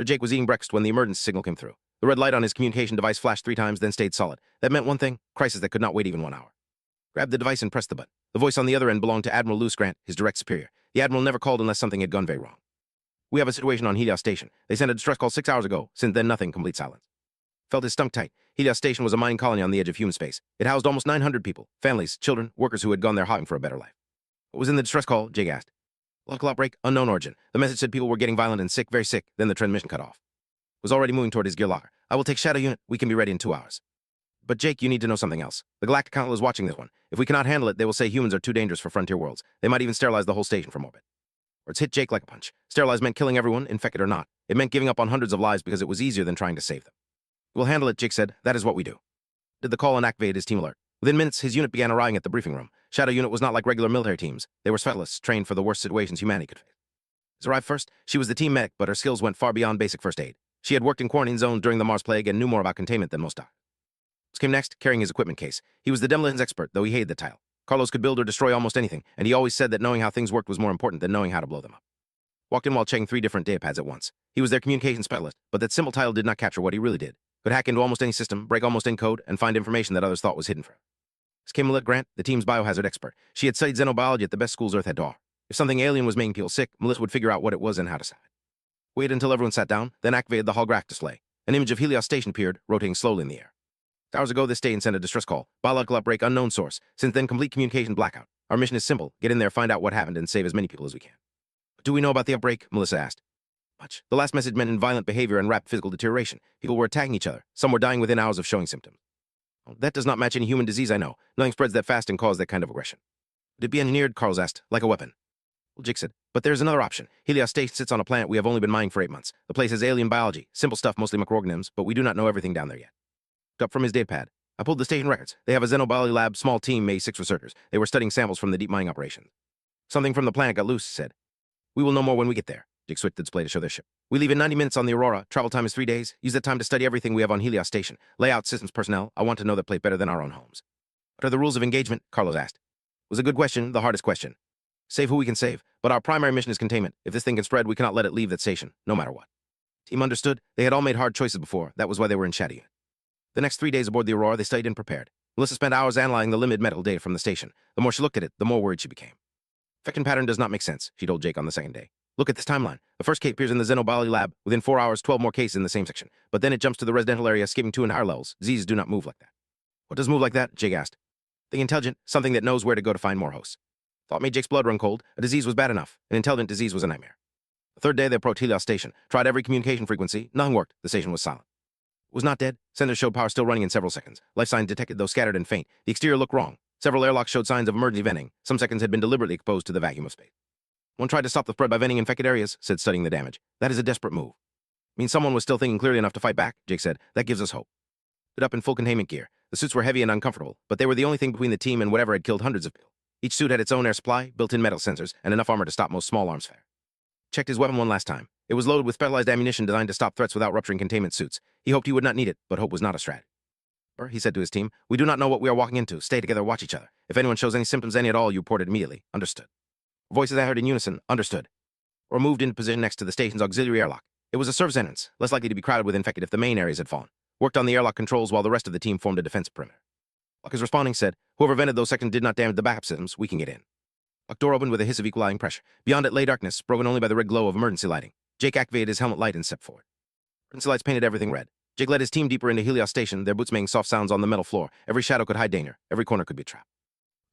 Jake was eating breakfast when the emergency signal came through. The red light on his communication device flashed 3 times, then stayed solid. That meant one thing: crisis that could not wait even 1 hour. Grabbed the device and pressed the button. The voice on the other end belonged to Admiral Luce Grant, his direct superior. The Admiral never called unless something had gone very wrong. "We have a situation on Helios Station. They sent a distress call 6 hours ago. Since then, nothing. Complete silence." Felt his stomach tight. Helios Station was a mining colony on the edge of human space. It housed almost 900 people, families, children, workers who had gone there hoping for a better life. What was in the distress call? Jake asked. Local outbreak, unknown origin. The message said people were getting violent and sick, very sick. Then the transmission cut off. Was already moving toward his gear locker. "I will take Shadow Unit. We can be ready in 2 hours." "But Jake, you need to know something else. The Galactic Council is watching this one. If we cannot handle it, they will say humans are too dangerous for frontier worlds. They might even sterilize the whole station from orbit." Words hit Jake like a punch. Sterilize meant killing everyone, infected or not. It meant giving up on hundreds of lives because it was easier than trying to save them. "We'll handle it," Jake said. "That is what we do." Did the call and activated his team alert. Within minutes, his unit began arriving at the briefing room. Shadow Unit was not like regular military teams. They were specialists, trained for the worst situations humanity could face. His arrived first. She was the team medic, but her skills went far beyond basic first aid. She had worked in quarantine zones during the Mars Plague and knew more about containment than most doctors. Came next, carrying his equipment case. He was the demolitions expert, though he hated the title. Carlos could build or destroy almost anything, and he always said that knowing how things worked was more important than knowing how to blow them up. Walked in while checking 3 different datapads at once. He was their communication specialist, but that simple title did not capture what he really did. Could hack into almost any system, break almost any code, and find information that others thought was hidden from him. This came Melissa Grant, the team's biohazard expert. She had studied xenobiology at the best schools Earth had to offer. If something alien was making people sick, Melissa would figure out what it was and how to decide. Waited until everyone sat down, then activated the holographic display. An image of Helios Station appeared, rotating slowly in the air. Hours ago, this station sent a distress call. Biological outbreak, unknown source. Since then, complete communication blackout. Our mission is simple: get in there, find out what happened, and save as many people as we can. "What do we know about the outbreak?" Melissa asked. "Much. The last message meant violent behavior and rapid physical deterioration. People were attacking each other. Some were dying within hours of showing symptoms." "Oh, that does not match any human disease I know. Nothing spreads that fast and causes that kind of aggression." "Would it be engineered?" Carlos asked. "Like a weapon?" Well, Jake said, "But there's another option. Helios Station sits on a planet we have only been mining for 8 months. The place has alien biology, simple stuff, mostly microorganisms, but we do not know everything down there yet." Up from his datapad. I pulled the station records. They have a xenobiology lab, small team, maybe 6 researchers. They were studying samples from the deep mining operations. "Something from the planet got loose," said. "We will know more when we get there." Jake switched the display to show their ship. "We leave in 90 minutes on the Aurora. Travel time is 3 days. Use that time to study everything we have on Helios Station. Layout, systems, personnel. I want to know that place better than our own homes." "What are the rules of engagement?" Carlos asked. It was a good question, the hardest question. Save who we can save, but our primary mission is containment. If this thing can spread, we cannot let it leave that station, no matter what. Team understood. They had all made hard choices before. That was why they were in Shadow Unit. The next 3 days aboard the Aurora, they studied and prepared. Melissa spent hours analyzing the limited medical data from the station. The more she looked at it, the more worried she became. "Infection pattern does not make sense," she told Jake on the second day. "Look at this timeline. The first case appears in the xenobiology lab. Within 4 hours, 12 more cases in the same section. But then it jumps to the residential area, skipping 2 and higher levels. Diseases do not move like that." "What does move like that?" Jake asked. "The intelligent, something that knows where to go to find more hosts." Thought made Jake's blood run cold. A disease was bad enough. An intelligent disease was a nightmare. The third day, they approached Helios Station. Tried every communication frequency. Nothing worked. The station was silent. It was not dead. Sensors showed power still running in several seconds. Life signs detected, though scattered and faint. The exterior looked wrong. Several airlocks showed signs of emergency venting. Some seconds had been deliberately exposed to the vacuum of space. "One tried to stop the spread by venting infected areas," said, studying the damage. "That is a desperate move." "Means someone was still thinking clearly enough to fight back," Jake said. "That gives us hope." Stood up in full containment gear. The suits were heavy and uncomfortable, but they were the only thing between the team and whatever had killed hundreds of people. Each suit had its own air supply, built-in metal sensors, and enough armor to stop most small arms fire. Checked his weapon one last time. It was loaded with specialized ammunition designed to stop threats without rupturing containment suits. He hoped he would not need it, but hope was not a strategy. He said to his team, "We do not know what we are walking into. Stay together, watch each other. If anyone shows any symptoms, any at all, you report it immediately. Understood." Voices I heard in unison, "Understood." Or moved into position next to the station's auxiliary airlock. It was a service entrance, less likely to be crowded with infected if the main areas had fallen. Worked on the airlock controls while the rest of the team formed a defensive perimeter. Lock is responding, said, "Whoever vented those sections did not damage the backup systems. We can get in." Lock door opened with a hiss of equalizing pressure. Beyond it lay darkness, broken only by the red glow of emergency lighting. Jake activated his helmet light and stepped forward. Emergency lights painted everything red. Jake led his team deeper into Helios Station, their boots making soft sounds on the metal floor. Every shadow could hide danger. Every corner could be a trap.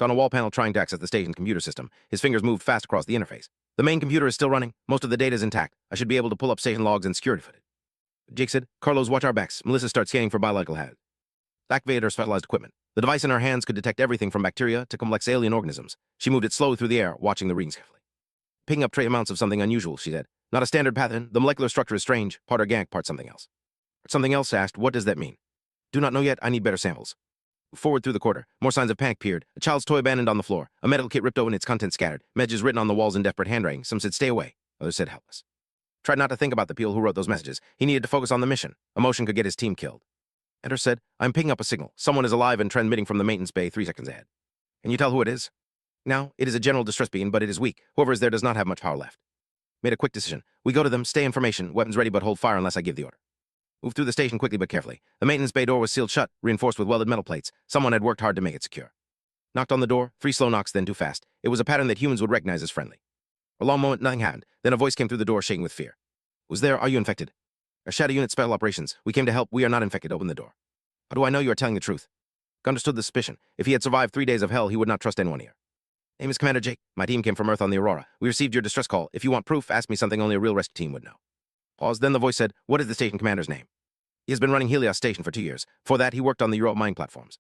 On a wall panel trying to access the station's computer system, his fingers moved fast across the interface. "The main computer is still running. Most of the data is intact. I should be able to pull up station logs and security footage." Jake said, "Carlos, watch our backs. Melissa, start scanning for biological hazards." Activated her specialized equipment. The device in her hands could detect everything from bacteria to complex alien organisms. She moved it slowly through the air, watching the readings carefully. "Picking up trace amounts of something unusual," she said. "Not a standard pathogen. The molecular structure is strange, part organic, part something else." Something else asked, "What does that mean?" "Do not know yet. I need better samples." Forward through the corridor. More signs of panic appeared. A child's toy abandoned on the floor. A medical kit ripped open, its contents scattered. Messages written on the walls in desperate handwriting. Some said, "Stay away." Others said, "Helpless." Tried not to think about the people who wrote those messages. He needed to focus on the mission. Emotion could get his team killed. Enter said, "I'm picking up a signal. Someone is alive and transmitting from the maintenance bay 3 seconds ahead." "Can you tell who it is?" "Now, it is a general distress beacon, but it is weak. Whoever is there does not have much power left." Made a quick decision. We go to them, stay in formation, weapons ready but hold fire unless I give the order. Moved through the station quickly but carefully. The maintenance bay door was sealed shut, reinforced with welded metal plates. Someone had worked hard to make it secure. Knocked on the door, 3 slow knocks, then 2 fast. It was a pattern that humans would recognize as friendly. For a long moment, nothing happened. Then a voice came through the door, shaking with fear. Who's there? Are you infected? Our Shadow Unit Special Operations. We came to help. We are not infected. Open the door. How do I know you are telling the truth? Understood the suspicion. If he had survived 3 days of hell, he would not trust anyone here. Name is Commander Jake. My team came from Earth on the Aurora. We received your distress call. If you want proof, ask me something only a real rescue team would know. Pause. Then the voice said, what is the station commander's name? He has been running Helios Station for 2 years. For that, he worked on the Euro mining platforms.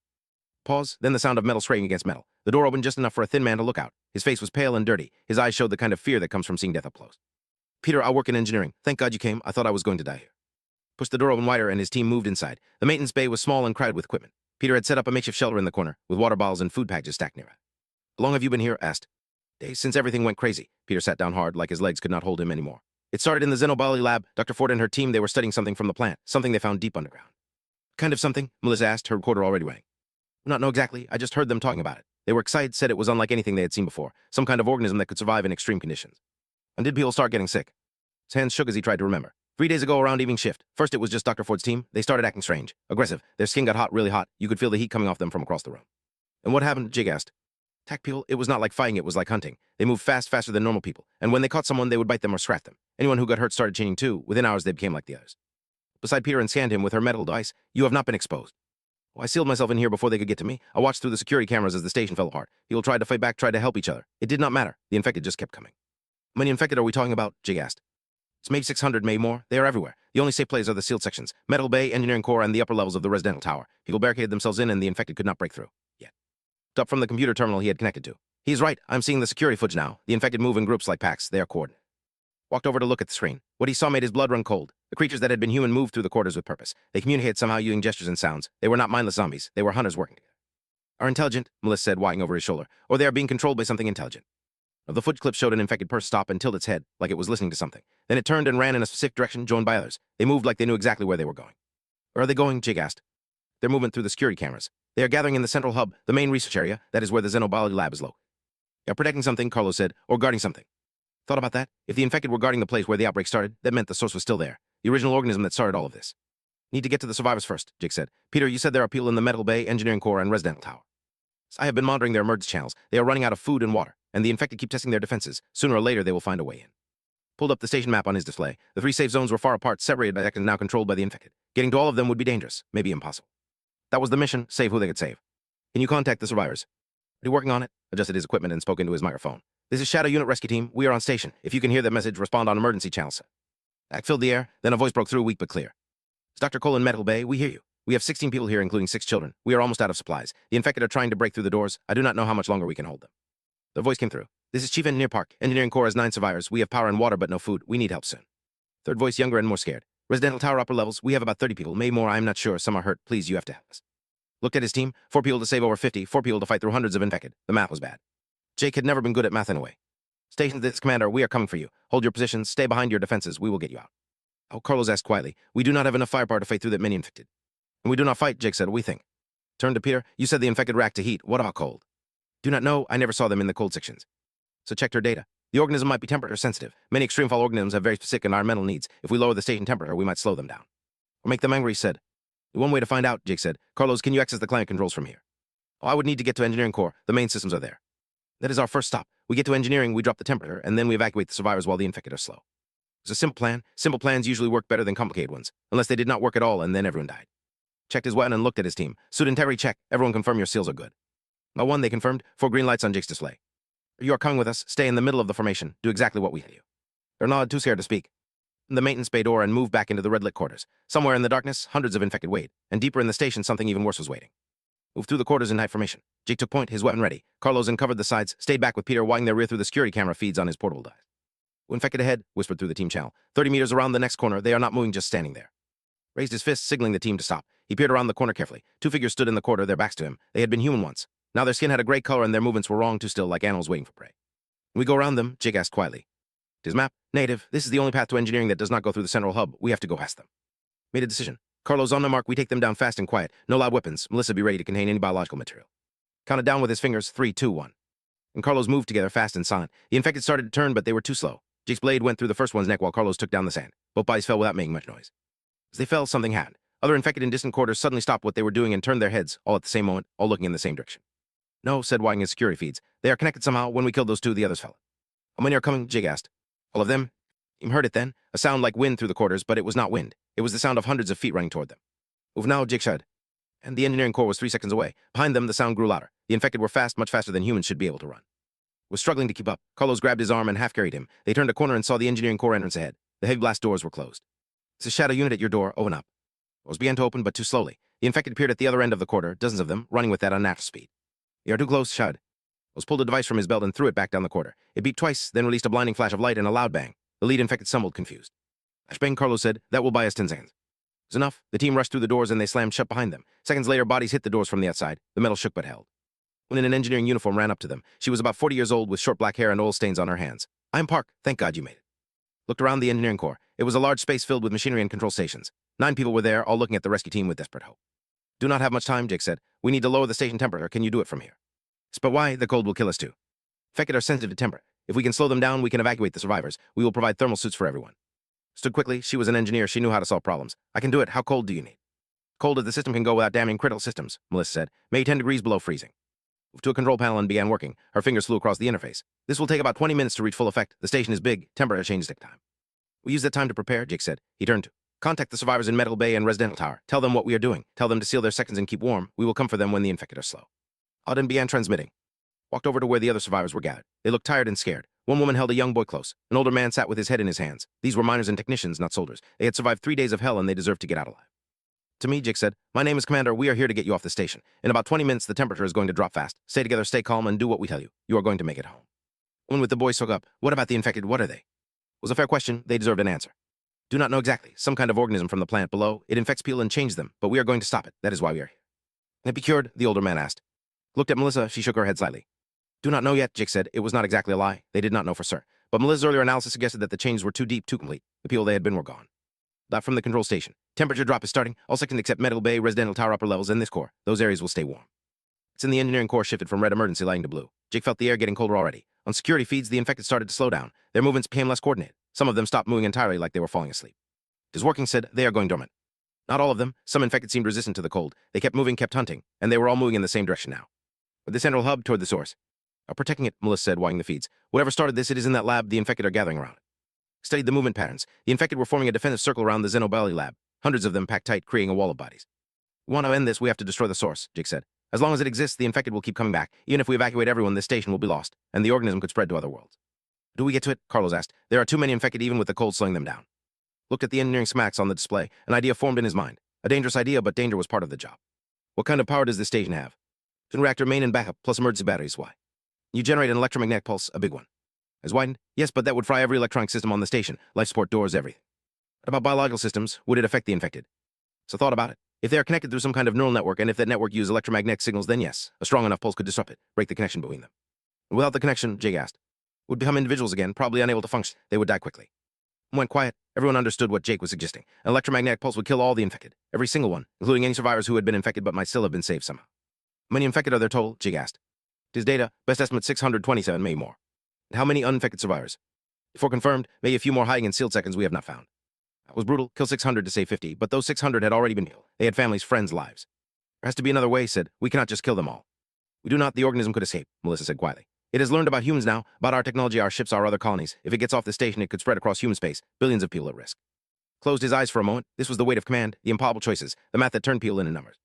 Pause. Then the sound of metal spraying against metal. The door opened just enough for a thin man to look out. His face was pale and dirty. His eyes showed the kind of fear that comes from seeing death up close. Peter, I work in engineering. Thank God you came. I thought I was going to die here. Pushed the door open wider and his team moved inside. The maintenance bay was small and crowded with equipment. Peter had set up a makeshift shelter in the corner, with water bottles and food packages stacked near it. How long have you been here? Asked. Days since everything went crazy. Peter sat down hard, like his legs could not hold him anymore. It started in the xenobiology lab. Dr. Ford and her team, they were studying something from the plant, something they found deep underground. Kind of something? Melissa asked, her recorder already running. Not know exactly. I just heard them talking about it. They were excited, said it was unlike anything they had seen before, some kind of organism that could survive in extreme conditions. And did people start getting sick? His hands shook as he tried to remember. 3 days ago around evening shift. First it was just Dr. Ford's team. They started acting strange, aggressive. Their skin got hot, really hot. You could feel the heat coming off them from across the room. And what happened? Jig asked. Attack people? It was not like fighting, it was like hunting. They moved fast, faster than normal people. And when they caught someone, they would bite them or scratch them. Anyone who got hurt started changing too. Within hours, they became like the others. Beside Peter and scanned him with her metal device. You have not been exposed. Well, I sealed myself in here before they could get to me. I watched through the security cameras as the station fell apart. People tried to fight back, tried to help each other. It did not matter. The infected just kept coming. How many infected are we talking about? Jig asked. It's maybe 600, maybe more. They are everywhere. The only safe places are the sealed sections, metal bay, engineering core, and the upper levels of the residential tower. People barricaded themselves in and the infected could not break through. Yet. Up from the computer terminal he had connected to. He's right. I'm seeing the security footage now. The infected move in groups like packs. They are coordinated. Walked over to look at the screen. What he saw made his blood run cold. The creatures that had been human moved through the quarters with purpose. They communicated somehow using gestures and sounds. They were not mindless zombies. They were hunters working together. Are intelligent, Melissa said, watching over his shoulder. Or they are being controlled by something intelligent. The footage clip showed an infected person stop and tilt its head, like it was listening to something. Then it turned and ran in a specific direction, joined by others. They moved like they knew exactly where they were going. Where are they going? Jig asked. Their movement through the security cameras. They are gathering in the central hub, the main research area. That is where the xenobiology lab is located. They are protecting something, Carlos said, or guarding something. Thought about that? If the infected were guarding the place where the outbreak started, that meant the source was still there. The original organism that started all of this. Need to get to the survivors first, Jig said. Peter, you said there are people in the metal bay, engineering core, and residential tower. I have been monitoring their emergency channels. They are running out of food and water, and the infected keep testing their defenses. Sooner or later, they will find a way in. Pulled up the station map on his display. The 3 safe zones were far apart, separated by sections now controlled by the infected. Getting to all of them would be dangerous, maybe impossible. That was the mission, save who they could save. Can you contact the survivors? Are you working on it? Adjusted his equipment and spoke into his microphone. This is Shadow Unit Rescue Team. We are on station. If you can hear that message, respond on emergency channels. Act filled the air, then a voice broke through, weak but clear. It's Dr. Cole in Metal Bay. We hear you. We have 16 people here, including 6 children. We are almost out of supplies. The infected are trying to break through the doors. I do not know how much longer we can hold them. The voice came through. This is Chief Engineer Park. Engineering Core has 9 survivors. We have power and water, but no food. We need help soon. Third voice, younger and more scared. Residential tower upper levels. We have about 30 people. Maybe more. I am not sure. Some are hurt. Please, you have to help us. Looked at his team. 4 people to save over 50. 4 people to fight through hundreds of infected. The math was bad. Jake had never been good at math anyway. Station to this, Commander. We are coming for you. Hold your positions. Stay behind your defenses. We will get you out. Oh, Carlos asked quietly. We do not have enough firepower to fight through that many infected. And we do not fight, Jake said. What do we think? Turned to Peter. You said the infected react to heat. What about cold? Do not know. I never saw them in the cold sections. So checked her data. The organism might be temperature sensitive. Many extreme fall organisms have very specific environmental needs. If we lower the station temperature, we might slow them down. Or make them angry, said. One way to find out, Jake said. Carlos, can you access the climate controls from here? Oh, I would need to get to engineering core. The main systems are there. That is our first stop. We get to engineering, we drop the temperature, and then we evacuate the survivors while the infected are slow. It's a simple plan. Simple plans usually work better than complicated ones, unless they did not work at all and then everyone died. Checked his weapon and looked at his team. Suit integrity check. Everyone confirm your seals are good. Now 1, they confirmed. 4 green lights on Jake's display. You are coming with us. Stay in the middle of the formation. Do exactly what we tell you. They're not too scared to speak. The maintenance bay door and moved back into the red-lit quarters. Somewhere in the darkness, hundreds of infected wait, and deeper in the station, something even worse was waiting. Moved through the quarters in tight formation. Jake took point, his weapon ready. Carlos uncovered the sides, stayed back with Peter, winding their rear through the security camera feeds on his portable device. Infected ahead, whispered through the team channel. 30 meters around the next corner, they are not moving, just standing there. Raised his fist, signaling the team to stop. He peered around the corner carefully. 2 figures stood in the corner, their backs to him. They had been human once. Now their skin had a gray color and their movements were wrong, too still, like animals waiting for prey. We go around them, Jake asked quietly. His map, native. This is the only path to engineering that does not go through the central hub. We have to go past them. Made a decision. Carlos on the mark, we take them down fast and quiet. No loud weapons. Melissa be ready to contain any biological material. Counted down with his fingers, 3, 2, 1. And Carlos moved together fast and silent. The infected started to turn, but they were too slow. Jake's blade went through the first one's neck while Carlos took down the sand. Both bodies fell without making much noise. As they fell, something happened. Other infected in distant quarters suddenly stopped what they were doing and turned their heads, all at the same moment, all looking in the same direction. No, said Whiting his security feeds. They are connected somehow. When we killed those two, the others fell. How many are coming? Jake asked. All of them? You heard it then. A sound like wind through the quarters, but it was not wind. It was the sound of hundreds of feet running toward them. Move now, Jake shouted. And the engineering core was 3 seconds away. Behind them, the sound grew louder. The infected were fast, much faster than humans should be able to run. Was struggling to keep up. Carlos grabbed his arm and half-carried him. They turned a corner and saw the engineering core entrance ahead. The heavy blast doors were closed. It's a shadow unit at your door. Open up. Doors began to open, but too slowly. The infected appeared at the other end of the corridor, dozens of them, running with that unnatural speed. They are too close, shouted. Rose pulled a device from his belt and threw it back down the corridor. It beeped twice, then released a blinding flash of light and a loud bang. The lead infected stumbled, confused. Flash bang, Carlos said. That will buy us 10 seconds. It was enough. The team rushed through the doors and they slammed shut behind them. Seconds later, bodies hit the doors from the outside. The metal shook but held. One in an engineering uniform ran up to them. She was about 40 years old with short black hair and oil stains on her hands. I'm Park. Thank God you made it. Looked around the engineering core. It was a large space filled with machinery and control stations. 9 people were there, all looking at the rescue team with desperate hope. Do not have much time, Jake said. We need to lower the station temperature. Can you do it from here? But why? The cold will kill us too. Infected are sensitive to temperature. If we can slow them down, we can evacuate the survivors. We will provide thermal suits for everyone. Stood quickly. She was an engineer. She knew how to solve problems. I can do it. How cold do you need? Cold as the system can go without damaging critical systems, Melissa said. Maybe 10 degrees below freezing. Moved to a control panel and began working. Her fingers flew across the interface. This will take about 20 minutes to reach full effect. The station is big. Temperature changes take time. We use that time to prepare, Jake said. He turned to contact the survivors in Metal Bay and Residential Tower. Tell them what we are doing. Tell them to seal their seconds and keep warm. We will come for them when the infected are slow. Auden began transmitting. Walked over to where the other survivors were gathered. They looked tired and scared. One woman held a young boy close. An older man sat with his head in his hands. These were miners and technicians, not soldiers. They had survived 3 days of hell and they deserved to get out alive. To me, Jake said, my name is Commander. We are here to get you off the station. In about 20 minutes, the temperature is going to drop fast. Stay together, stay calm, and do what we tell you. You are going to make it home. One with the boy spoke up. What about the infected? What are they? It was a fair question. They deserved an answer. Do not know exactly. Some kind of organism from the planet below. It infects people and changes them, but we are going to stop it. That is why we are here. Can it be cured? The older man asked. Looked at Melissa. She shook her head slightly. Do not know yet, Jake said. It was not exactly a lie. They did not know for sure. But Melissa's earlier analysis suggested that the changes were too deep, too complete. The people they had been were gone. That from the control station. Temperature drop is starting. All sections except Metal Bay, Residential Tower upper levels, and this core. Those areas will stay warm. It's in the engineering core shifted from red emergency lighting to blue. Jake felt the air getting colder already. On security feeds, the infected started to slow down. Their movements became less coordinated. Some of them stopped moving entirely like they were falling asleep. It is working, said. They are going dormant. Not all of them. Some infected seemed resistant to the cold. They kept moving, kept hunting, and they were all moving in the same direction now. With the central hub toward the source. Protecting it, Melissa said, watching the feeds. Whatever started this, it is in that lab. The infected are gathering around it. Studied the movement patterns. The infected were forming a defensive circle around the Xenobelly lab. Hundreds of them packed tight, creating a wall of bodies. We want to end this. We have to destroy the source, Jake said. As long as it exists, the infected will keep coming back. Even if we evacuate everyone, this station will be lost, and the organism could spread to other worlds. Do we get to it? Carlos asked. There are too many infected even with the cold slowing them down. Looked at the engineering schematics on the display. An idea formed in his mind. A dangerous idea, but danger was part of the job. What kind of power does this station have? Twin reactor main and backup, plus emergency batteries. Why? You generate an electromagnetic pulse, a big one. As widened? Yes, but that would fry every electronic system on the station. Life support, doors, everything. What about biological systems? Would it affect the infected? So thought about it. If they are connected through some kind of neural network, and if that network uses electromagnetic signals, then yes, a strong enough pulse could disrupt it, break the connection between them. And without the connection, Jake asked, would become individuals again, probably unable to function. They would die quickly. Went quiet. Everyone understood what Jake was suggesting. An electromagnetic pulse would kill all the infected. Every single one, including any survivors who had been infected but might still have been saved somehow. How many infected are there total? Jake asked. His data, best estimate 627, maybe more. And how many uninfected survivors? Before confirmed, maybe a few more hiding in sealed seconds we have not found. That was brutal. Kill 600 to save 50, but those 600 had already been killed. They had families, friends, lives. There has to be another way, said. We cannot just kill them all. We do not. The organism could escape, Melissa said quietly. It has learned about humans now, about our technology, our ships, our other colonies. If it gets off the station, it could spread across human space. Billions of people at risk. Closed his eyes for a moment. This was the weight of command, the improbable choices, the math that turned people into numbers.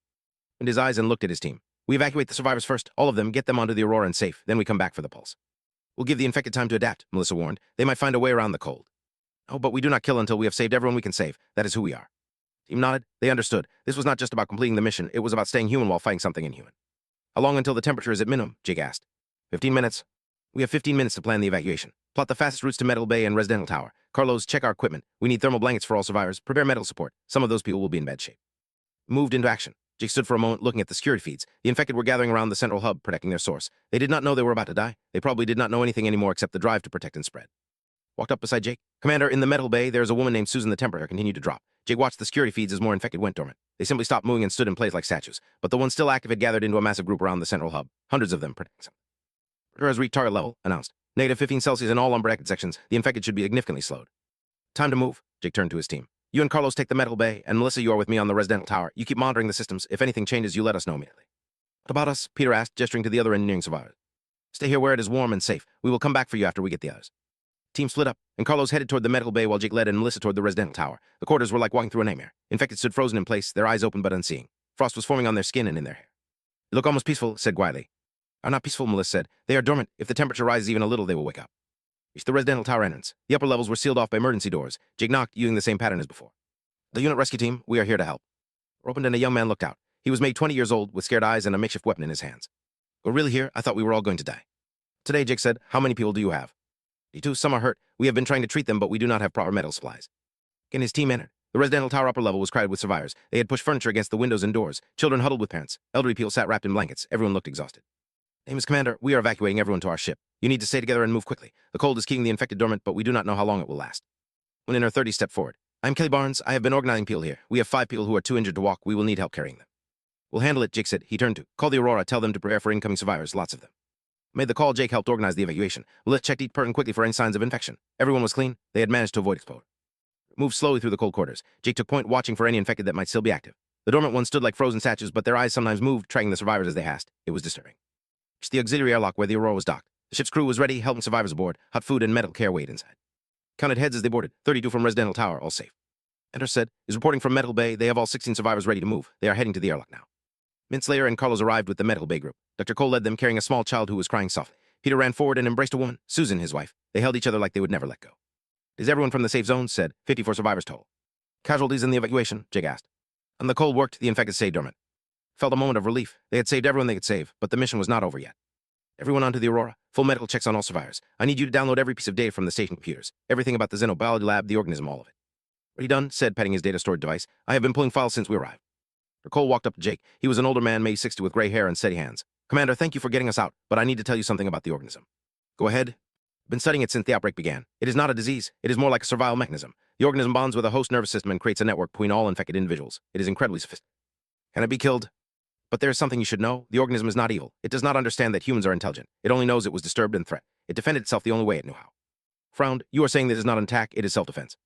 Opened his eyes and looked at his team. We evacuate the survivors first, all of them, get them onto the Aurora and safe, then we come back for the pulse. We'll give the infected time to adapt, Melissa warned. They might find a way around the cold. Oh, but we do not kill until we have saved everyone we can save. That is who we are. Team nodded. They understood. This was not just about completing the mission. It was about staying human while fighting something inhuman. How long until the temperature is at minimum? Jake asked. 15 minutes. We have 15 minutes to plan the evacuation. Plot the fastest routes to Metal Bay and Residential Tower. Carlos, check our equipment. We need thermal blankets for all survivors. Prepare medical support. Some of those people will be in bad shape. Moved into action. Jake stood for a moment looking at the security feeds. The infected were gathering around the central hub, protecting their source. They did not know they were about to die. They probably did not know anything anymore except the drive to protect and spread. Walked up beside Jake. Commander, in the Metal Bay, there is a woman named Susan. The temperature continued to drop. Jake watched the security feeds as more infected went dormant. They simply stopped moving and stood in place like statues. But the ones still active had gathered into a massive group around the central hub. Hundreds of them protecting something. Has reached target level, announced. -15 Celsius in all unbracketed sections. The infected should be significantly slowed. Time to move. Jake turned to his team. You and Carlos take the metal bay, and Melissa, you are with me on the residential tower. You keep monitoring the systems. If anything changes, you let us know immediately. What about us? Peter asked, gesturing to the other engineering survivors. Stay here where it is warm and safe. We will come back for you after we get the others. Team split up, and Carlos headed toward the metal bay while Jake led and Melissa toward the residential tower. The corridors were like walking through a nightmare. Infected stood frozen in place, their eyes open but unseeing. Frost was forming on their skin and in their hair. You look almost peaceful, said Wiley. Are not peaceful, Melissa said. They are dormant. If the temperature rises even a little, they will wake up. Reached the residential tower entrance. The upper levels were sealed off by emergency doors. Jake knocked, using the same pattern as before. The unit rescue team, we are here to help. Door opened and a young man looked out. He was made 20 years old, with scared eyes and a makeshift weapon in his hands. We're really here? I thought we were all going to die. Today, Jake said, how many people do you have? 32. Some are hurt. We have been trying to treat them, but we do not have proper medical supplies. Again, his team entered. The residential tower upper level was crowded with survivors. They had pushed furniture against the windows and doors. Children huddled with parents. Elderly people sat wrapped in blankets. Everyone looked exhausted. Name is Commander. We are evacuating everyone to our ship. You need to stay together and move quickly. The cold is keeping the infected dormant, but we do not know how long it will last. One in her 30s stepped forward. I'm Kelly Barnes. I have been organizing people here. We have 5 people who are too injured to walk. We will need help carrying them. We'll handle it, Jake said. He turned to. Call the Aurora. Tell them to prepare for incoming survivors. Lots of them. Made the call. Jake helped organize the evacuation. Melissa checked each person quickly for any signs of infection. Everyone was clean. They had managed to avoid exposure. Moved slowly through the cold quarters. Jake took point, watching for any infected that might still be active. The dormant ones stood like frozen statues, but their eyes sometimes moved, tracking the survivors as they passed. It was disturbing. Reached the auxiliary airlock where the Aurora was docked. The ship's crew was ready, helping survivors aboard. Hot food and medical care waited inside. Counted heads as they boarded. 32 from residential tower, all safe. Enter said, is reporting from Metal Bay. They have all 16 survivors ready to move. They are heading to the airlock now. Minslayer and Carlos arrived with the Metal Bay group. Dr. Cole led them, carrying a small child who was crying softly. Peter ran forward and embraced a woman, Susan, his wife. They held each other like they would never let go. Is everyone from the safe zone? Said. 54 survivors total. Casualties in the evacuation? Jake asked. And the Cole worked, the infected stayed dormant. Felt a moment of relief. They had saved everyone they could save, but the mission was not over yet. Everyone onto the Aurora. Full medical checks on all survivors. I need you to download every piece of data from the station computers. Everything about the xenobiology lab, the organism, all of it. Ready done? Said, petting his data storage device. I have been pulling files since we arrived. Cole walked up to Jake. He was an older man, maybe 60, with gray hair and steady hands. Commander, thank you for getting us out, but I need to tell you something about the organism. Go ahead. I've been studying it since the outbreak began. It is not a disease. It is more like a survival mechanism. The organism bonds with a host nervous system and creates a network between all infected individuals. It is incredibly sophisticated. Can it be killed? But there is something you should know. The organism is not evil. It does not understand that humans are intelligent. It only knows it was disturbed and threat. It defended itself the only way it knew how. Frowned. You are saying that it is not an attack, it is self-defense.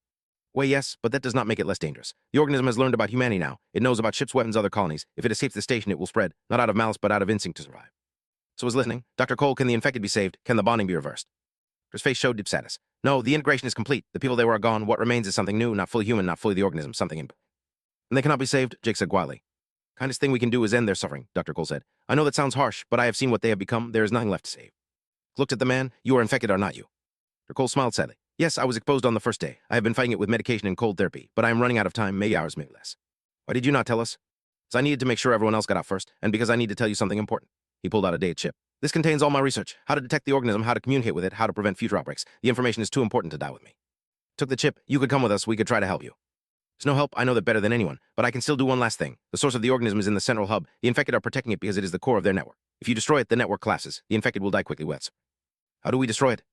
Well, yes, but that does not make it less dangerous. The organism has learned about humanity now. It knows about ships, weapons, other colonies. If it escapes the station, it will spread, not out of malice, but out of instinct to survive. So was listening. Dr. Cole, can the infected be saved? Can the bonding be reversed? His face showed deep sadness. No, the integration is complete. The people they were are gone. What remains is something new, not fully human, not fully the organism, something in. And they cannot be saved, Jake said quietly. Kindest thing we can do is end their suffering, Dr. Cole said. I know that sounds harsh, but I have seen what they have become. There is nothing left to save. Looked at the man. You are infected, are not you? Dr. Cole smiled sadly. Yes, I was exposed on the first day. I have been fighting it with medication and cold therapy, but I am running out of time, maybe hours, maybe less. Why did you not tell us? Because I needed to make sure everyone else got out first, and because I need to tell you something important. He pulled out a data chip. This contains all my research. How to detect the organism, how to communicate with it, how to prevent future outbreaks. The information is too important to die with me. Took the chip. You could come with us. We could try to help you. There's no help. I know that better than anyone, but I can still do one last thing. The source of the organism is in the central hub. The infected are protecting it because it is the core of their network. If you destroy it, the network collapses. The infected will die quickly with. How do we destroy it?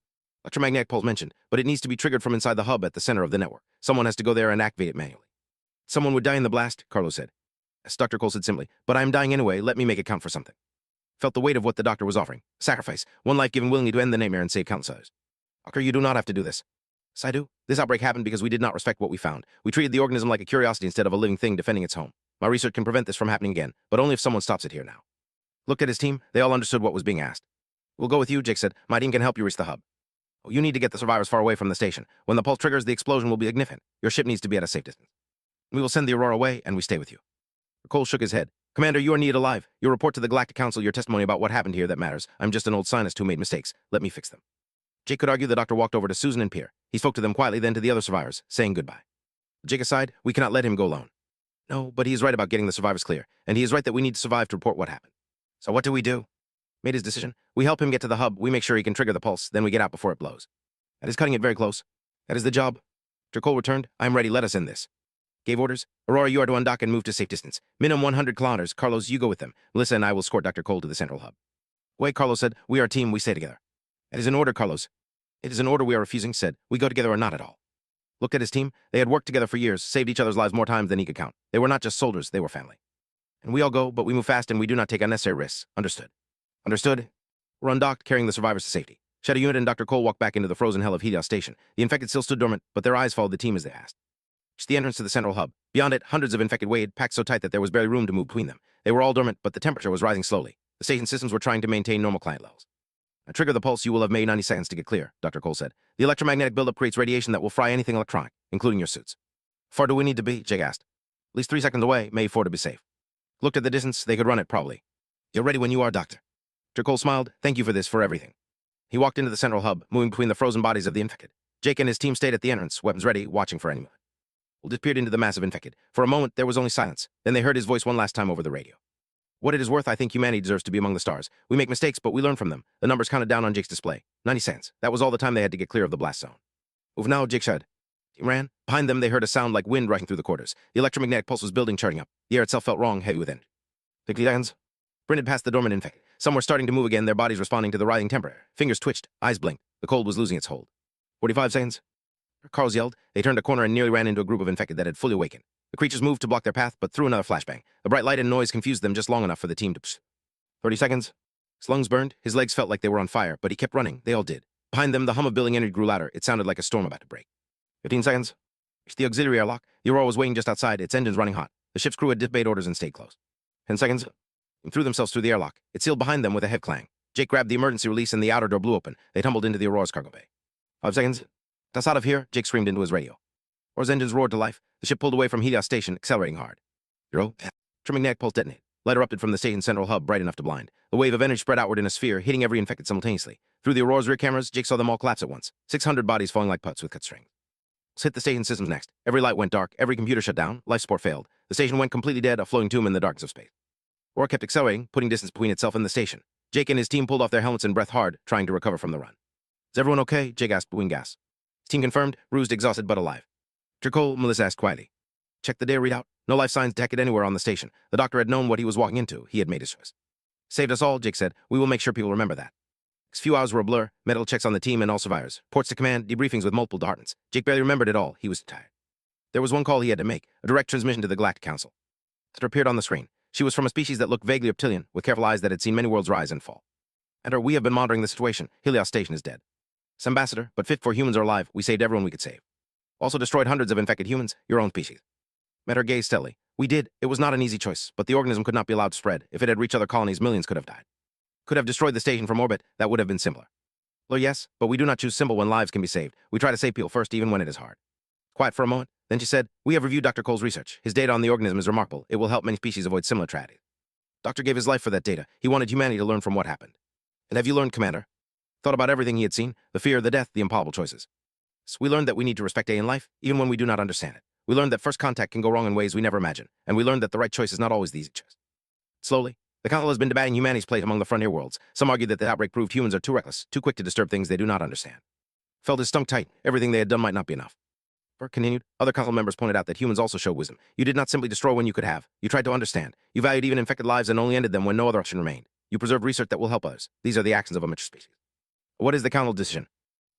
Electromagnetic pulse mentioned, but it needs to be triggered from inside the hub at the center of the network. Someone has to go there and activate it manually. Someone would die in the blast, Carlos said. As Dr. Cole said simply, but I am dying anyway. Let me make it count for something. Felt the weight of what the doctor was offering. Sacrifice. One life given willingly to end the nightmare and save countless others. Doctor, you do not have to do this. Yes, I do. This outbreak happened because we did not respect what we found. We treated the organism like a curiosity instead of a living thing defending its home. My research can prevent this from happening again, but only if someone stops it here now. Looked at his team. They all understood what was being asked. We'll go with you, Jake said. My team can help you reach the hub. Oh, you need to get the survivors far away from the station. When the pulse triggers, the explosion will be significant. Your ship needs to be at a safe distance. We will send the Aurora away, and we stay with you. Cole shook his head. Commander, you are needed alive. Your report to the Galactic Council, your testimony about what happened here that matters. I'm just an old scientist who made mistakes. Let me fix them. Jake could argue. The doctor walked over to Susan and Pierre. He spoke to them quietly, then to the other survivors, saying goodbye. Jake aside, we cannot let him go alone. No, but he is right about getting the survivors clear, and he is right that we need to survive to report what happened. So what do we do? Made his decision. We help him get to the hub. We make sure he can trigger the pulse, then we get out before it blows. That is cutting it very close. That is the job. Dr. Cole returned. I'm ready. Let us end this. Gave orders. Aurora, you are to undock and move to safe distance. Minimum 100 kilometers. Carlos, you go with them. Melissa and I will escort Dr. Cole to the central hub. Wait, Carlos said. We are a team. We stay together. That is an order, Carlos. It is an order we are refusing, said. We go together or not at all. Looked at his team. They had worked together for years, saved each other's lives more times than he could count. They were not just soldiers, they were family. And we all go, but we move fast and we do not take unnecessary risks. Understood. Understood. We're undocked, carrying the survivors to safety. Shadow Unit and Dr. Cole walked back into the frozen hell of Helios Station. The infected still stood dormant, but their eyes followed the team as they passed. Reached the entrance to the central hub. Beyond it, hundreds of infected waited, packed so tight that there was barely room to move between them. They were all dormant, but the temperature was rising slowly. The station systems were trying to maintain normal client levels. "Now trigger the pulse. You will have made 90 seconds to get clear," Dr. Cole said. "The electromagnetic buildup creates radiation that will fry anything electronic, including your suits." "How far do we need to be?" Jake asked. "At least 3 seconds away, maybe 4 to be safe." Looked at the distance. They could run it, probably. "You're ready when you are, Doctor." Dr. Cole smiled. "Thank you for this, for everything." He walked into the central hub, moving between the frozen bodies of the infected. Jake and his team stayed at the entrance, weapons ready, watching for anyone. He disappeared into the mass of infected. For a moment, there was only silence. Then they heard his voice one last time over the radio. "What it is worth, I think humanity deserves to be among the stars. We make mistakes, but we learn from them." The numbers counted down on Jake's display. 90 seconds. That was all the time they had to get clear of the blast zone. "Move now," Jake said. He ran. Behind them, they heard a sound like wind rushing through the quarters. The electromagnetic pulse was building, charting up. The air itself felt wrong, heavy with energy. 50 seconds. Sprinted past the dormant infected. Some were starting to move again, their bodies responding to the rising temperature. Fingers twitched, eyes blinked. The cold was losing its hold. 45 seconds. Carls yelled. They turned a corner and nearly ran into a group of infected that had fully awakened. The creatures moved to block their path, but threw another flashbang. The bright light and noise confused them just long enough for the team to psh. 30 seconds. His lungs burned. His legs felt like they were on fire, but he kept running. They all did. Behind them, the hum of building energy grew louder. It sounded like a storm about to break. 15 seconds. Reached the auxiliary airlock. The Aurora was waiting just outside, its engines running hot. The ship's crew had disobeyed orders and stayed close. 10 seconds. They threw themselves through the airlock. It sealed behind them with a heavy clang. Jake grabbed the emergency release and the outer door blew open. They tumbled into the Aurora's cargo bay. 5 seconds. "Get us out of here," Jake screamed into his radio. Aurora's engines roared to life. The ship pulled away from Helios Station, accelerating hard. "Zero." Electromagnetic pulse detonated. Light erupted from the station's central hub, bright enough to blind. The wave of energy spread outward in a sphere, hitting every infected simultaneously. Through the Aurora's rear cameras, Jake saw them all collapse at once. 600 bodies falling like putts with cut strings. Let's hit the station systems next. Every light went dark, every computer shut down, life support failed. The station went completely dead, a floating tomb in the darkness of space. Aurora kept accelerating, putting distance between itself and the station. Jake and his team pulled off their helmets and breathed hard, trying to recover from the run. "Is everyone okay?" Jake asked between gasps. His team confirmed, bruised, exhausted, but alive. "Dr. Cole," Melissa asked quietly. "Check the data readout. No life signs detected anywhere on the station. The doctor had known what he was walking into. He had made his choice." "Saved us all," Jake said. "We will make sure people remember that." Next few hours were a blur. Medical checks on the team and all survivors. Reports to command, debriefings with multiple departments. Jake barely remembered it all. He was tired. There was one call he had to make, a direct transmission to the Galactic Council. It appeared on the screen. She was from a species that looked vaguely reptilian, with careful eyes that had seen many worlds rise and fall. "And we have been monitoring the situation. Helios Station is dead. This ambassador, but 54 humans are alive. We saved everyone we could save. Also destroyed hundreds of infected humans, your own species." Met her gaze steadily. "We did. It was not an easy choice, but the organism could not be allowed to spread. If it had reached other colonies, millions could have died. Could have destroyed the station from orbit. That would have been simpler. Well, yes, but we do not choose simple when lives can be saved. We try to save people first, even when it is hard." Quiet for a moment. Then she said, "We have reviewed Dr. Cole's research. His data on the organism is remarkable. It will help many species avoid similar tragedies. Doctor gave his life for that data. He wanted humanity to learn from what happened." "And have you learned, Commander?" Thought about everything he had seen, the fear, the death, the improbable choices. So we learned that we need to respect alien life, even when we do not understand it. We learned that first contact can go wrong in ways we never imagined, and we learned that the right choice is not always the easy choice. Slowly, the Council has been debating humanity's place among the frontier worlds. Some argue that the outbreak proved humans are too reckless, too quick to disturb things they do not understand. Felt his stomach tight. Everything they had done might not be enough. Burke continued. Other Council members pointed out that humans also showed wisdom. You did not simply destroy when you could have. You tried to understand. You valued even infected lives and only ended them when no other option remained. You preserved research that will help others. These are the actions of a mature species. What is the Council decision?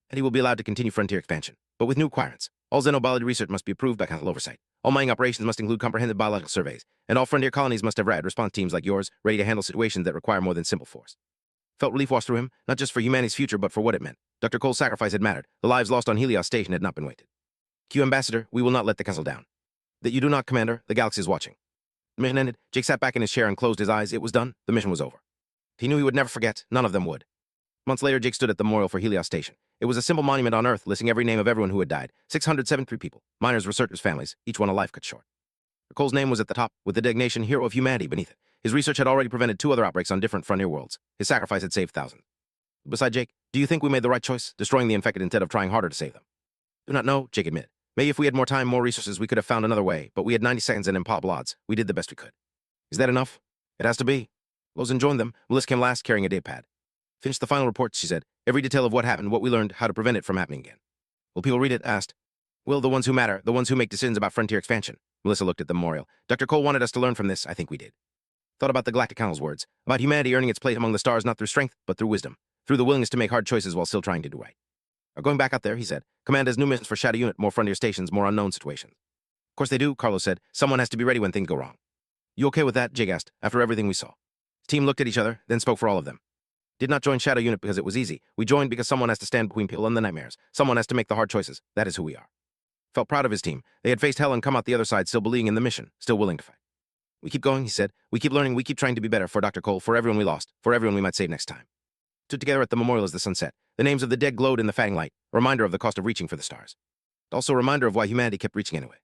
That he will be allowed to continue frontier expansion, but with new requirements. All xenobiology research must be approved by Council oversight. All mining operations must include comprehensive biological surveys, and all frontier colonies must have rapid response teams like yours, ready to handle situations that require more than simple force. Felt relief wash through him, not just for humanity's future, but for what it meant. Dr. Cole's sacrifice had mattered. The lives lost on Helios Station had not been wasted. Q Ambassador, we will not let the Council down. That you do not, Commander. The galaxy is watching. The mission ended. Jake sat back in his chair and closed his eyes. It was done. The mission was over. He knew he would never forget. None of them would. Months later, Jake stood at the memorial for Helios Station. It was a simple monument on Earth listing every name of everyone who had died. 673 people. Miners, researchers, families. Each one a life cut short. Cole's name was at the top, with the designation Hero of Humanity beneath it. His research had already prevented 2 other outbreaks on different frontier worlds. His sacrifice had saved thousands. Beside Jake, do you think we made the right choice, destroying the infected instead of trying harder to save them? Do not know, Jake admitted. Maybe if we had more time, more resources, we could have found another way, but we had 90 seconds and improbable odds. We did the best we could. Is that enough? It has to be. Lozen joined them. Melissa came last, carrying a date pad. Finished the final report, she said. Every detail of what happened, what we learned, how to prevent it from happening again. Will people read it? Asked. Will, the ones who matter, the ones who make decisions about frontier expansion. Melissa looked at the memorial. Dr. Cole wanted us to learn from this. I think we did. Thought about the Galactic Council's words, about humanity earning its place among the stars not through strength, but through wisdom, through the willingness to make hard choices while still trying to do right. Going back out there, he said. Command has new missions for Shadow Unit, more frontier stations, more unknown situations. Of course they do, Carlos said. Someone has to be ready when things go wrong. You okay with that? Jake asked, after everything we saw. His team looked at each other, then spoke for all of them. Did not join Shadow Unit because it was easy. We joined because someone has to stand between people and the nightmares. Someone has to make the hard choices. That is who we are. Felt proud of his team. They had faced hell and come out the other side still believing in the mission, still willing to fight. We keep going, he said. We keep learning, we keep trying to be better for Dr. Cole, for everyone we lost, for everyone we might save next time. Stood together at the memorial as the sun set. The names of the dead glowed in the fading light, a reminder of the cost of reaching for the stars. Also a reminder of why humanity kept reaching anyway.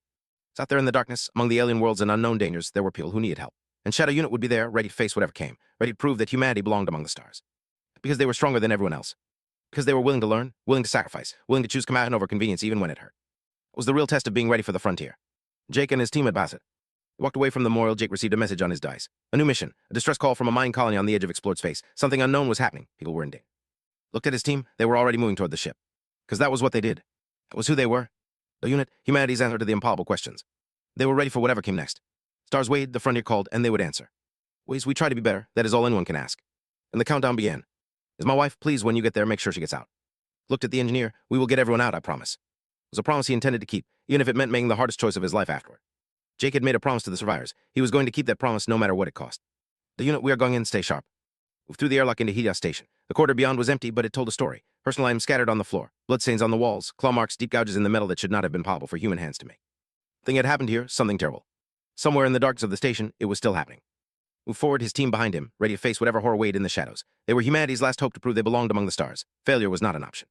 It's out there in the darkness, among the alien worlds and unknown dangers, there were people who needed help. And Shadow Unit would be there, ready to face whatever came, ready to prove that humanity belonged among the stars. Because they were stronger than everyone else. Because they were willing to learn, willing to sacrifice, willing to choose command over convenience even when it hurt. It was the real test of being ready for the frontier. Jake and his team had passed it. He walked away from the memorial. Jake received a message on his dice. A new mission, a distress call from a mine colony on the edge of explored space. Something unknown was happening. People were in danger. Looked at his team. They were already moving toward the ship. Because that was what they did. That was who they were. The unit, humanity's answer to the impossible questions. They were ready for whatever came next. Stars weighed, the frontier called, and they would answer. Ways we try to be better, that is all anyone can ask. And the countdown began. Is my wife, please, when you get there, make sure she gets out. Looked at the engineer. We will get everyone out, I promise. It was a promise he intended to keep, even if it meant making the hardest choice of his life afterward. Jake had made a promise to the survivors. He was going to keep that promise no matter what it cost. The unit, we are going in, stay sharp. Moved through the airlock into Helios Station. The corridor beyond was empty, but it told a story. Personal items scattered on the floor, bloodstains on the walls, claw marks, deep gouges in the metal that should not have been possible for human hands to make. Thing had happened here, something terrible. Somewhere in the darkness of the station, it was still happening. Moved forward, his team behind him, ready to face whatever horror weighed in the shadows. They were humanity's last hope to prove they belonged among the stars. Failure was not an option.